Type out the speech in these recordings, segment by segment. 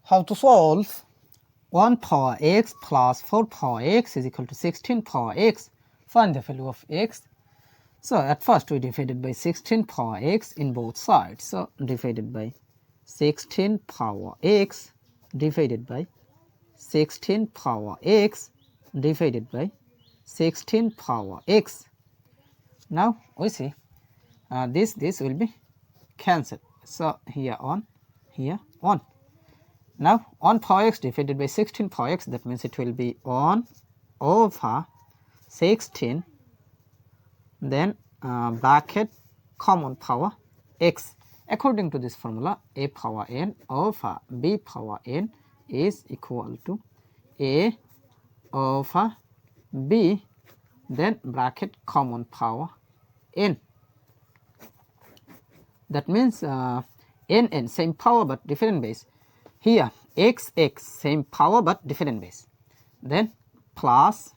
How to solve 1 power x plus 4 power x is equal to 16 power x. Find the value of x. So at first we divided by 16 power x in both sides. So divided by 16 power x divided by 16 power x divided by 16 power x. Now we see this will be cancelled. So here on, here on. Now 1 power x divided by 16 power x, that means it will be 1 over 16, then bracket common power x. According to this formula, a power n over b power n is equal to a over b, then bracket common power n. That means n same power but different base. Here x same power but different base, then plus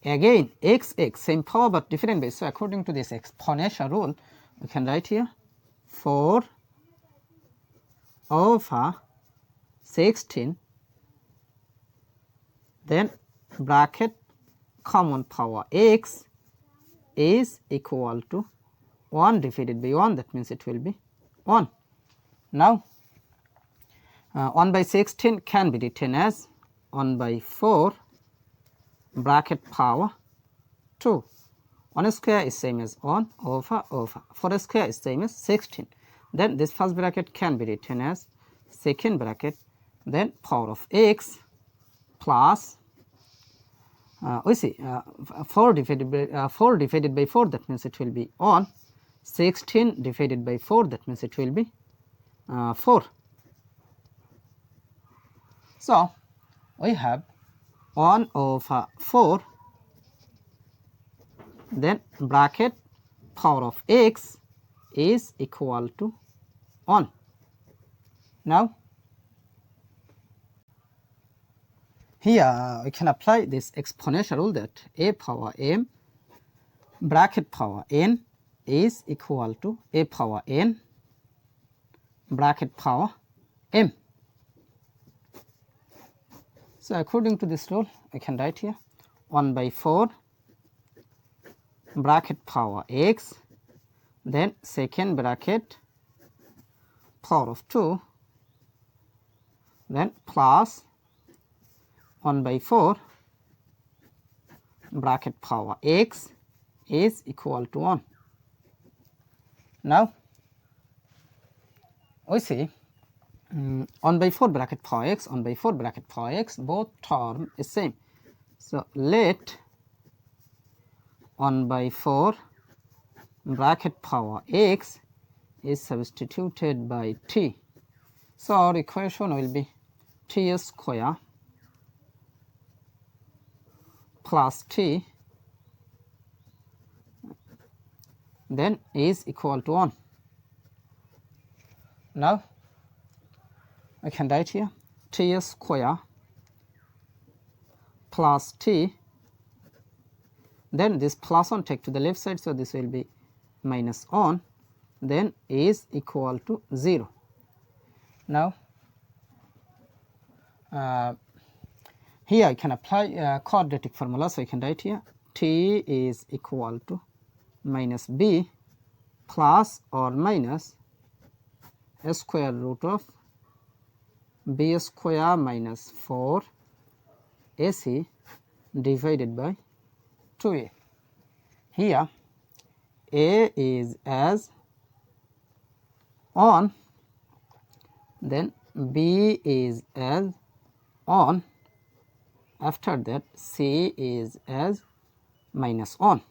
again x same power but different base. So according to this exponential rule, we can write here 4 over 16, then bracket common power x is equal to 1 divided by 1, that means it will be 1. Now 1 by 16 can be written as 1 by 4 bracket power 2. 1 square is same as 1 over 4 square is same as 16. Then this first bracket can be written as second bracket, then power of x plus we see 4 divided by 4, that means it will be 1. 16 divided by 4, that means it will be 4. So we have 1 over 4, then bracket power of x is equal to 1. Now here we can apply this exponential rule that a power m bracket power n is equal to a power n bracket power m. So according to this rule, I can write here 1 by 4 bracket power x, then second bracket power of 2, then plus 1 by 4 bracket power x is equal to 1. Now we see 1 by 4 bracket power x, 1 by 4 bracket power x, both term is same. So let 1 by 4 bracket power x is substituted by t. So our equation will be t square plus t then is equal to 1. Now I can write here t square plus t, then this plus 1 take to the left side, so this will be minus 1, then is equal to 0. Now here I can apply quadratic formula, so I can write here t is equal to minus b plus or minus a square root of b square minus 4 ac divided by 2a. Here a is as 1, then b is as 1, after that c is as minus 1.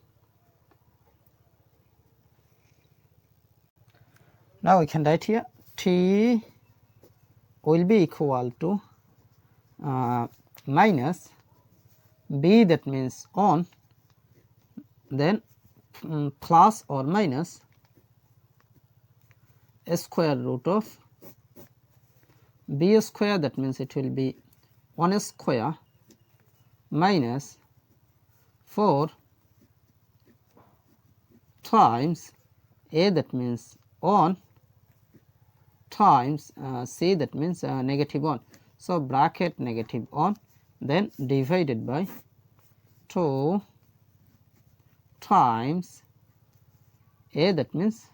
Now we can write here t will be equal to minus b, that means 1, then plus or minus a square root of b square, that means it will be 1 square minus 4 times a, that means 1, times c, that means negative 1. So, bracket negative 1, then divided by 2 times a, that means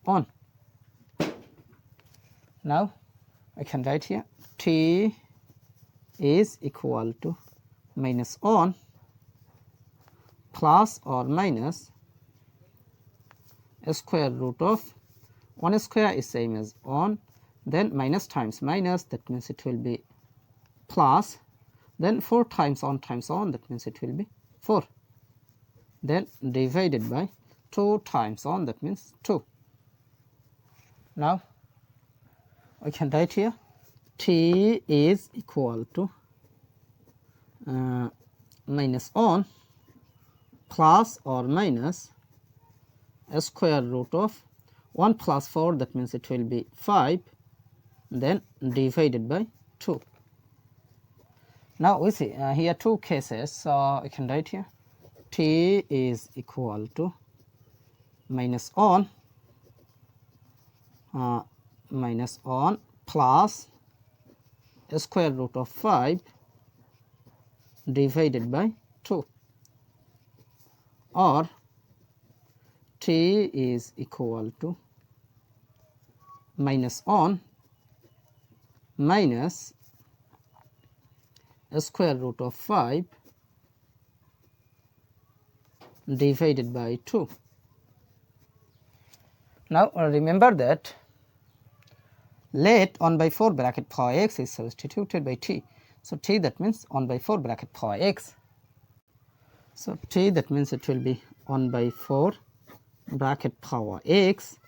1. Now, I can write here t is equal to minus 1 plus or minus a square root of 1 square is same as 1, then minus times minus, that means it will be plus, then 4 times 1 times 1, that means it will be 4, then divided by 2 times 1, that means 2. Now, I can write here t is equal to minus 1 plus or minus a square root of 1 plus 4, that means it will be 5, then divided by 2. Now, we see here two cases, so I can write here t is equal to minus 1 plus a square root of 5 divided by 2, or t is equal to minus 1 minus a square root of 5 divided by 2. Now, remember that let 1 by 4 bracket power x is substituted by t. So, t, that means 1 by 4 bracket power x. So, t, that means it will be 1 by 4 bracket power x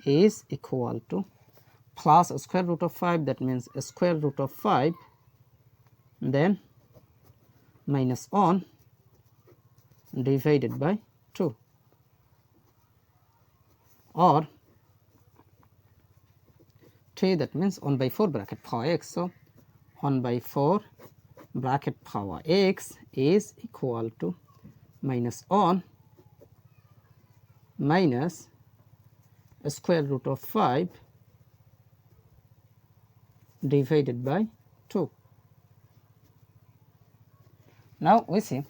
is equal to plus a square root of 5, that means a square root of 5, then minus 1 divided by 2, or t, that means 1 by 4 bracket power x. So, 1 by 4 bracket power x is equal to minus 1 minus a square root of 5 divided by 2. Now, we see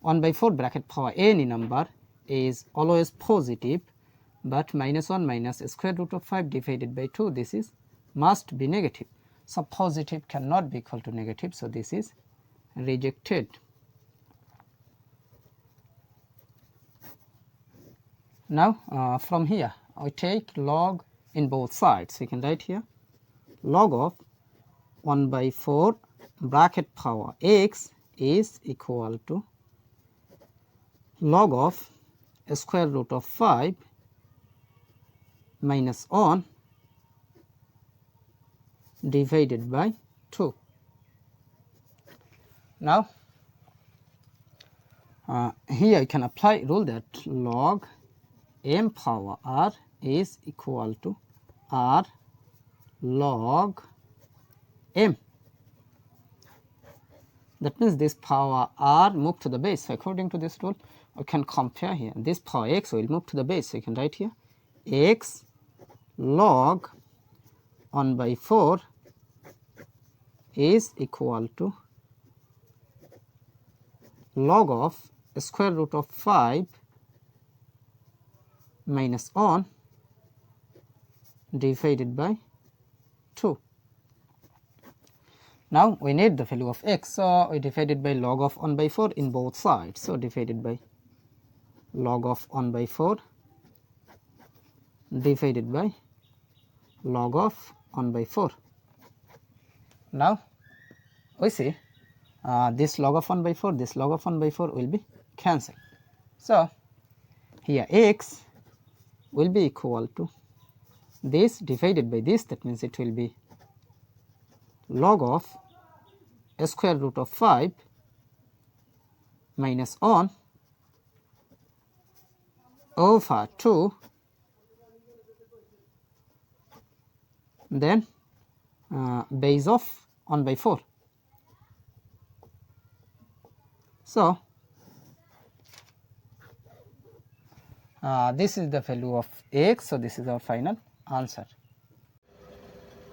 1 by 4 bracket power any number is always positive, but minus 1 minus a square root of 5 divided by 2, this is must be negative. So, positive cannot be equal to negative. So, this is rejected. Now, from here we take log in both sides. We can write here log of 1 by 4 bracket power x is equal to log of a square root of 5 minus 1 divided by 2. Now, here you can apply rule that log m power r is equal to r log m. That means this power r move to the base. So, according to this rule, we can compare here. This power x will move to the base. So, you can write here x log 1 by 4 is equal to log of a square root of 5 minus 1 divided by 2. Now, we need the value of x. So, we divided by log of 1 by 4 in both sides. So, divided by log of 1 by 4 divided by log of 1 by 4. Now, we see this log of 1 by 4, this log of 1 by 4 will be cancelled. So, here x will be equal to this divided by this, that means it will be log of a square root of 5 minus 1 over 2, then base of 1 by 4. So, this is the value of x. So, this is our final answer.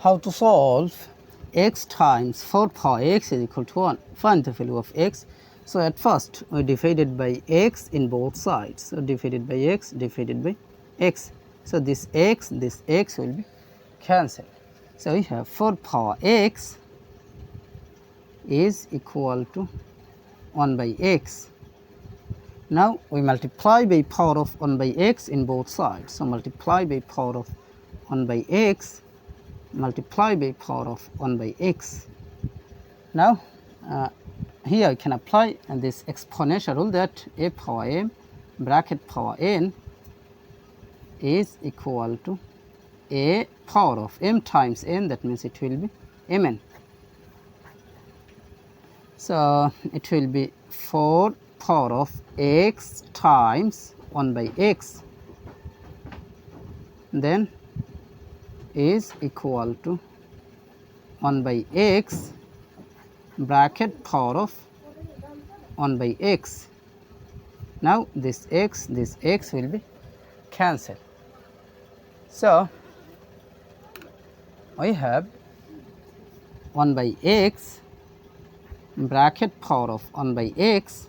How to solve x times 4 power x is equal to 1. Find the value of x. So at first we divided by x in both sides. So divided by x divided by x. So this x will be cancelled. So we have 4 power x is equal to 1 by x. Now we multiply by power of 1 by x in both sides. So multiply by power of 1 by x, multiply by power of 1 by x. Now here I can apply this exponential rule that a power m bracket power n is equal to a power of m times n, that means it will be mn. So it will be 4 power of x times 1 by x, then is equal to 1 by x bracket power of 1 by x. Now this x will be cancelled. So we have 1 by x bracket power of 1 by x,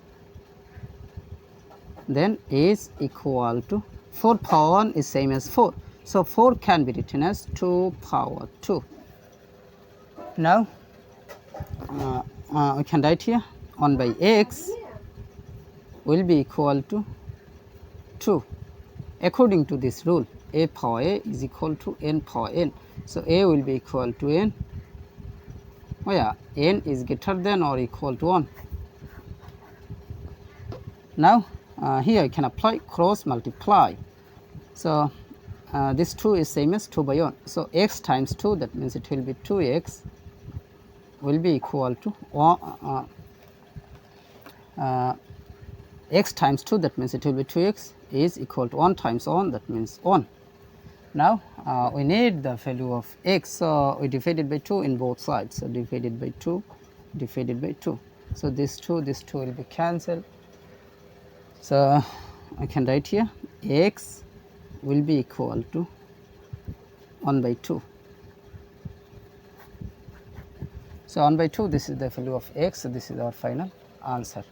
then is equal to 4 power 1 is same as 4. So 4 can be written as 2 power 2. Now we can write here 1 by x will be equal to 2. According to this rule, a power a is equal to n power n. So a will be equal to n where n is greater than or equal to 1. Now here I can apply cross multiply. So this 2 is same as 2 by 1. So x times 2, that means it will be 2x will be equal to x times 2, that means it will be 2x is equal to 1 times 1, that means 1. Now we need the value of x, so we divided by 2 in both sides. So divided by 2 divided by 2. So this 2 will be cancelled. So I can write here x will be equal to 1 by 2. So 1 by 2, this is the value of x. So this is our final answer.